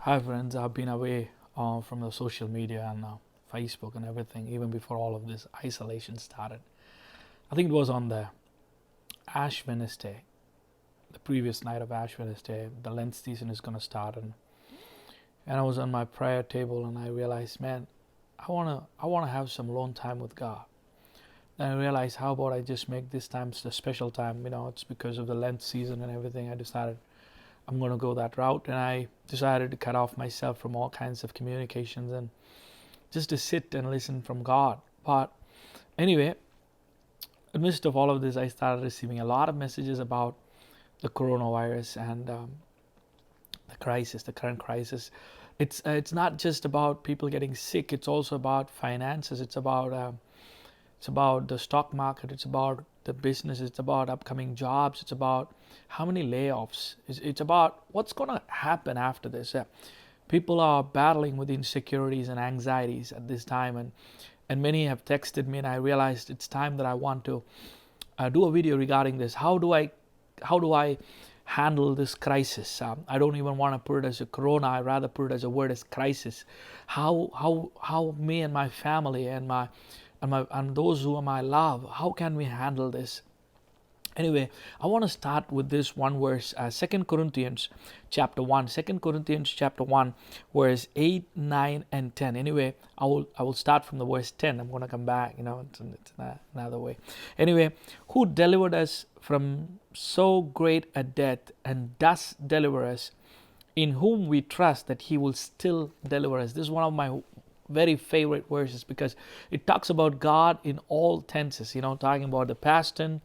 Hi friends, I've been away from the social media and Facebook and everything even before all of this isolation started. I think it was on the Ash Wednesday, the previous night of Ash Wednesday. The Lent season is going to start, and I was on my prayer table and I realized, man, I wanna have some alone time with God. Then I realized, how about I just make this time the special time? It's because of the Lent season and everything. I decided I'm going to go that route, and I decided to cut off myself from all kinds of communications and just to sit and listen from God. But anyway, in the midst of all of this, I started receiving a lot of messages about the coronavirus and the crisis, the current crisis. It's not just about people getting sick. It's also about finances. It's about the stock market. It's about the business. It's about upcoming jobs. It's about how many layoffs. It's about what's going to happen after this. People are battling with insecurities and anxieties at this time, and many have texted me, and I realized it's time that I want to do a video regarding this. How do I handle this crisis? I don't even want to put it as a corona. I rather put it as a word as crisis. How me and my family and those who am I love, how can we handle this? Anyway, I want to start with this one verse, 2 Corinthians chapter 1. 2 Corinthians chapter 1, verse 8, 9, and 10. Anyway, I will start from the verse 10. I'm going to come back, it's another way. Anyway, who delivered us from so great a death and does deliver us, in whom we trust that he will still deliver us. This is one of my very favorite verses because it talks about God in all tenses, talking about the past tense,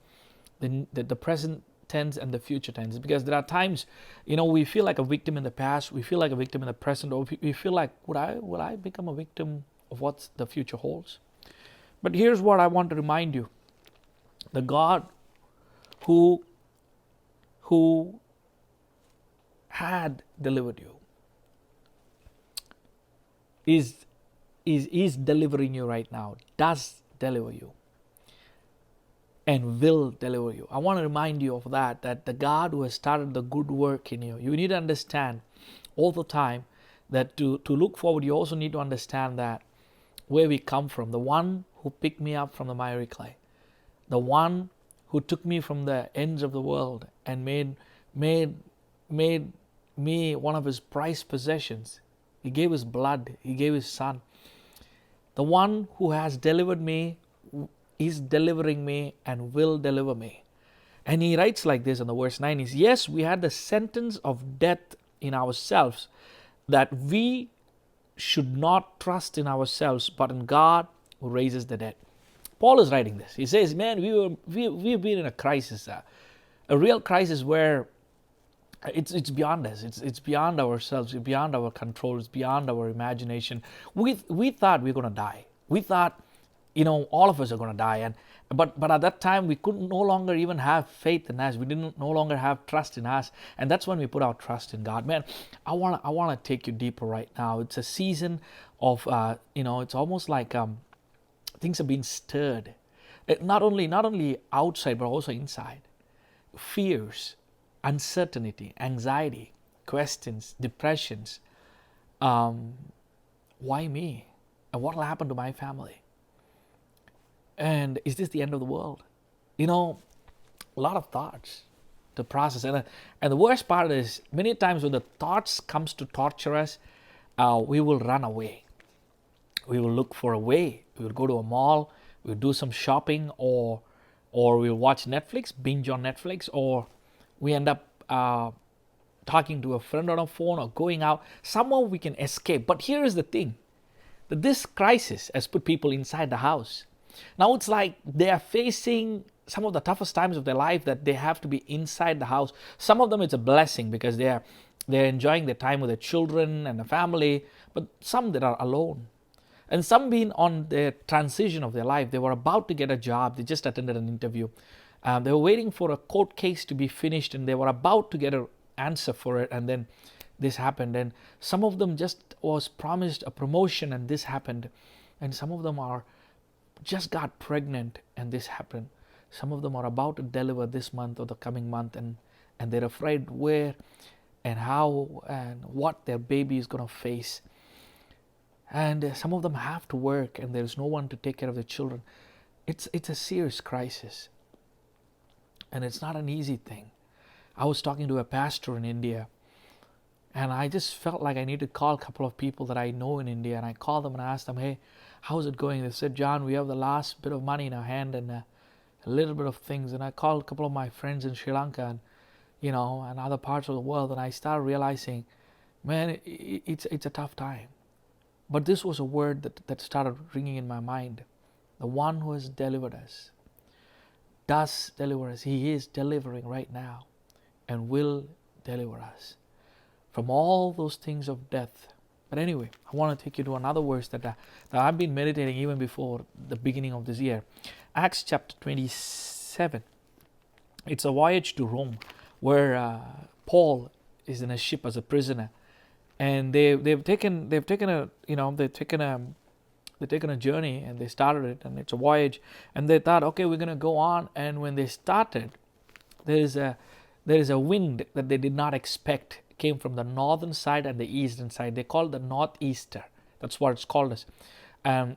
the present tense, and the future tense. Because there are times, we feel like a victim in the past, we feel like a victim in the present, or we feel like, would I become a victim of what the future holds? But here's what I want to remind you: the God who had delivered you is delivering you right now, does deliver you, and will deliver you. I want to remind you of that the God who has started the good work in you. You need to understand all the time that to look forward, you also need to understand that where we come from, the one who picked me up from the miry clay, the one who took me from the ends of the world and made me one of his prized possessions. He gave his blood, he gave his son. The one who has delivered me is delivering me and will deliver me. And he writes like this in the verse 9 is, yes, we had the sentence of death in ourselves, that we should not trust in ourselves, but in God who raises the dead. Paul is writing this. He says, man, we've been in a crisis, a real crisis where it's beyond us. It's beyond ourselves. It's beyond our control. It's beyond our imagination. We thought we were going to die. We thought, all of us are going to die. But at that time, we could no longer even have faith in us. We didn't no longer have trust in us. And that's when we put our trust in God. Man, I want to take you deeper right now. It's a season of, it's almost like things are being stirred. Not only outside, but also inside. Fears, uncertainty, anxiety, questions, depressions. Why me? And what will happen to my family? And is this the end of the world? A lot of thoughts to process. And the worst part is, many times when the thoughts comes to torture us, we will run away. We will look for a way. We will go to a mall, we'll do some shopping, or we'll watch Netflix, binge on Netflix, or we end up talking to a friend on a phone or going out. Somehow we can escape. But here is the thing, that this crisis has put people inside the house. Now it's like they are facing some of the toughest times of their life, that they have to be inside the house. Some of them it's a blessing because they're enjoying their time with their children and the family, but some that are alone. And some being on the transition of their life. They were about to get a job. They just attended an interview. They were waiting for a court case to be finished, and they were about to get an answer for it, and then this happened. And some of them just was promised a promotion, and this happened. And some of them are just got pregnant, and this happened. Some of them are about to deliver this month or the coming month, and they're afraid where and how and what their baby is going to face. And some of them have to work, and there's no one to take care of the children. It's a serious crisis, and it's not an easy thing. I was talking to a pastor in India, and I just felt like I need to call a couple of people that I know in India, and I called them and I asked them, hey, how's it going? They said, John, we have the last bit of money in our hand and a little bit of things. And I called a couple of my friends in Sri Lanka and and other parts of the world, and I started realizing, man, it's a tough time. But this was a word that started ringing in my mind. The one who has delivered us does deliver us. He is delivering right now and will deliver us from all those things of death. But anyway, I want to take you to another verse that I've been meditating even before the beginning of this year. Acts chapter 27. It's a voyage to Rome where Paul is in a ship as a prisoner, and they've taken a journey, and they started it, and it's a voyage, and they thought, okay, we're going to go on. And when they started, there is a wind that they did not expect. It came from the northern side and the eastern side. They call it the northeaster. That's what it's called as, and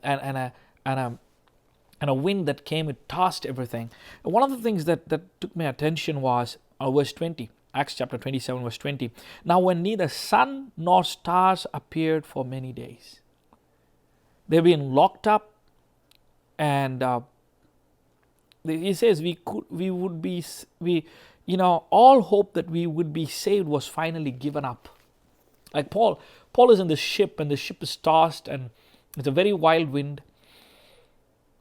a wind that came, it tossed everything. And one of the things that took my attention was verse 20. Acts chapter 27, verse 20. Now when neither sun nor stars appeared for many days. They've been locked up, and he says all hope that we would be saved was finally given up. Like Paul is in the ship, and the ship is tossed, and it's a very wild wind.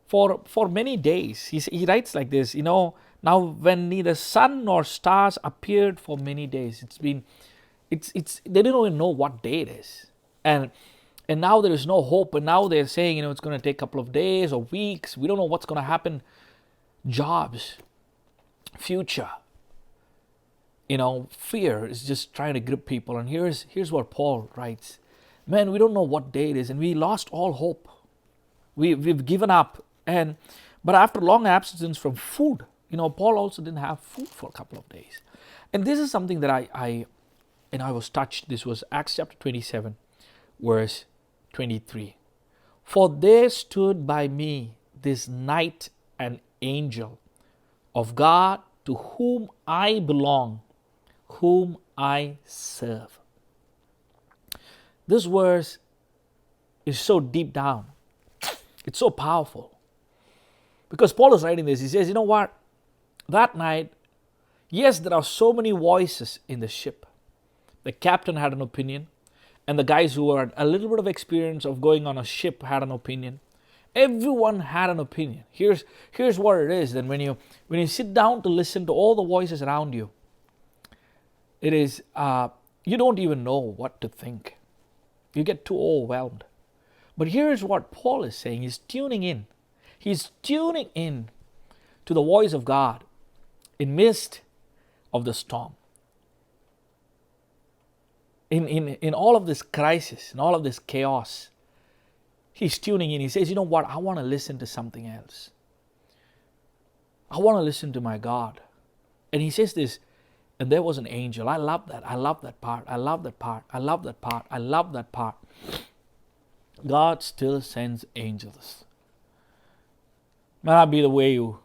For many days, he writes like this, now when neither sun nor stars appeared for many days. They didn't even know what day it is. And now there is no hope, and now they're saying, it's going to take a couple of days or weeks. We don't know what's going to happen. Jobs, future, fear is just trying to grip people. And here's what Paul writes. Man, we don't know what day it is, and we lost all hope. We've given up. But after long absence from food, Paul also didn't have food for a couple of days. And this is something that I was touched. This was Acts chapter 27, verse 23. For there stood by me this night an angel of God, to whom I belong, whom I serve. This verse is so deep down. It's so powerful. Because Paul is writing this. He says, what? That night, yes, there are so many voices in the ship. The captain had an opinion, and the guys who had a little bit of experience of going on a ship had an opinion. Everyone had an opinion. Here's what it is. Then when you sit down to listen to all the voices around you, it is you don't even know what to think. You get too overwhelmed. But here's what Paul is saying. He's tuning in. He's tuning in to the voice of God in midst of the storm. In all of this crisis, in all of this chaos, he's tuning in. He says, what? I want to listen to something else. I want to listen to my God. And he says this, and there was an angel. I love that. I love that part. I love that part. I love that part. I love that part. God still sends angels. May not be the way you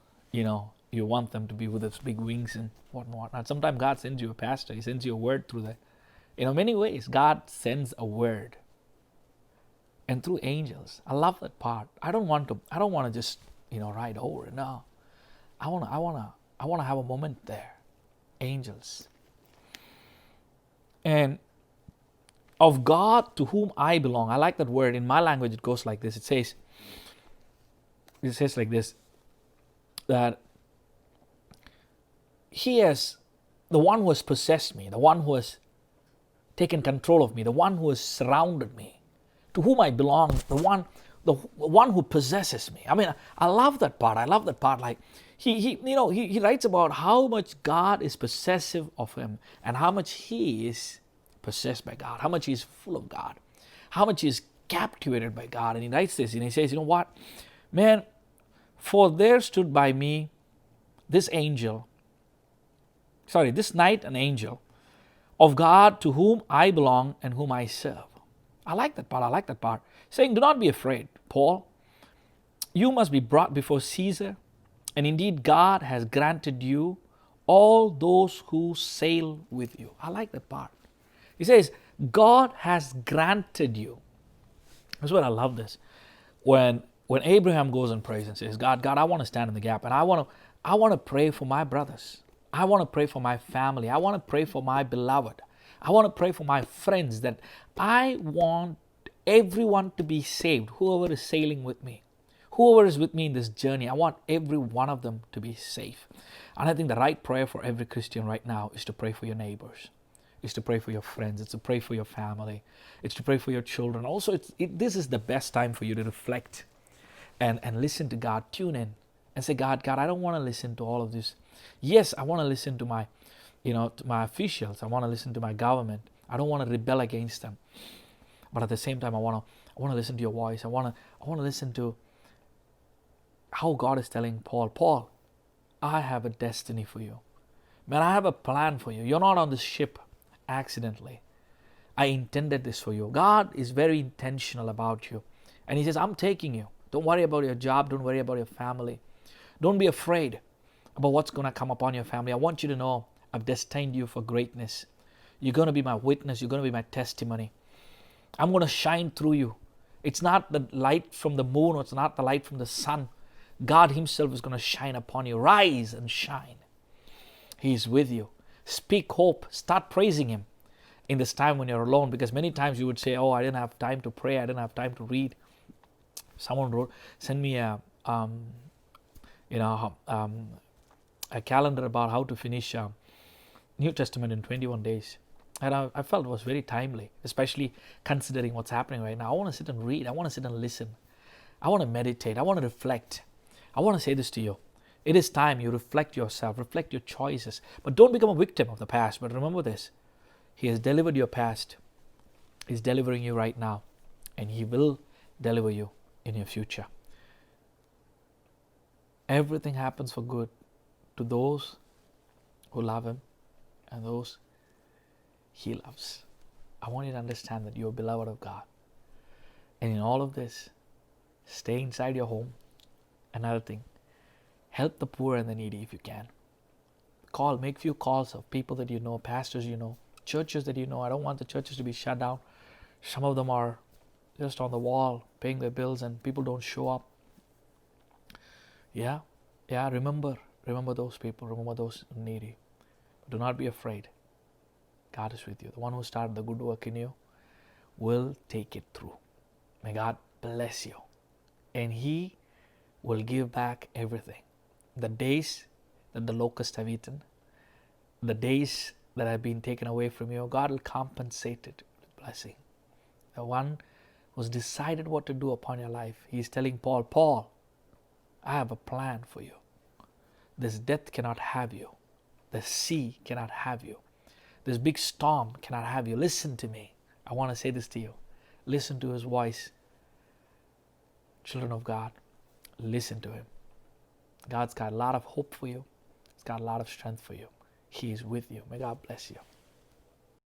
want them to be with its big wings and whatnot. And sometimes God sends you a pastor. He sends you a word through that. In many ways, God sends a word. And through angels. I love that part. I don't want to just, ride over it. No. I want to have a moment there. Angels. And of God to whom I belong. I like that word. In my language, it goes like this. It says like this, that he has, the one who has possessed me, the one who has taken control of me, the one who has surrounded me, to whom I belong, the one who possesses me. I mean, I love that part. I love that part. Like he writes about how much God is possessive of him, and how much he is possessed by God, how much he is full of God, how much he is captivated by God. And he writes this, and he says, what? Man, for there stood by me this night an angel of God to whom I belong and whom I serve. I like that part. I like that part. Saying, do not be afraid, Paul. You must be brought before Caesar, and indeed God has granted you all those who sail with you. I like that part. He says, God has granted you. That's what I love this. When Abraham goes and prays and says, God, I want to stand in the gap, and I want to pray for my brothers. I want to pray for my family. I want to pray for my beloved. I want to pray for my friends, that I want everyone to be saved, whoever is sailing with me. Whoever is with me in this journey, I want every one of them to be safe. And I think the right prayer for every Christian right now is to pray for your neighbors. It's to pray for your friends. It's to pray for your family. It's to pray for your children. Also, this is the best time for you to reflect and listen to God. Tune in and say, God, I don't want to listen to all of this. Yes, I want to listen to my officials. I want to listen to my government. I don't want to rebel against them. But at the same time, I want to listen to your voice. I want to listen to how God is telling Paul, I have a destiny for you. Man, I have a plan for you. You're not on this ship accidentally. I intended this for you. God is very intentional about you. And He says, I'm taking you. Don't worry about your job. Don't worry about your family. Don't be afraid about what's going to come upon your family. I want you to know I've destined you for greatness. You're going to be my witness. You're going to be my testimony. I'm going to shine through you. It's not the light from the moon, or it's not the light from the sun. God Himself is going to shine upon you. Rise and shine. He is with you. Speak hope. Start praising Him in this time when you're alone, because many times you would say, oh, I didn't have time to pray. I didn't have time to read. Someone send me a calendar about how to finish New Testament in 21 days. And I felt it was very timely, especially considering what's happening right now. I want to sit and read. I want to sit and listen. I want to meditate. I want to reflect. I want to say this to you. It is time you reflect yourself, reflect your choices. But don't become a victim of the past. But remember this. He has delivered your past. He's delivering you right now. And He will deliver you in your future. Everything happens for good to those who love Him and those He loves. I want you to understand that you're beloved of God. And in all of this, stay inside your home. Another thing, help the poor and the needy if you can. Make few calls of people that you know, pastors you know, churches that you know. I don't want the churches to be shut down. Some of them are just on the wall paying their bills and people don't show up. Yeah, remember those people, remember those needy. Do not be afraid. God is with you. The one who started the good work in you will take it through. May God bless you. And He will give back everything. The days that the locusts have eaten, the days that have been taken away from you, God will compensate it with blessing. The one who's decided what to do upon your life, He's telling Paul, I have a plan for you. This death cannot have you. The sea cannot have you. This big storm cannot have you. Listen to me. I want to say this to you. Listen to His voice. Children of God, listen to Him. God's got a lot of hope for you. He's got a lot of strength for you. He is with you. May God bless you.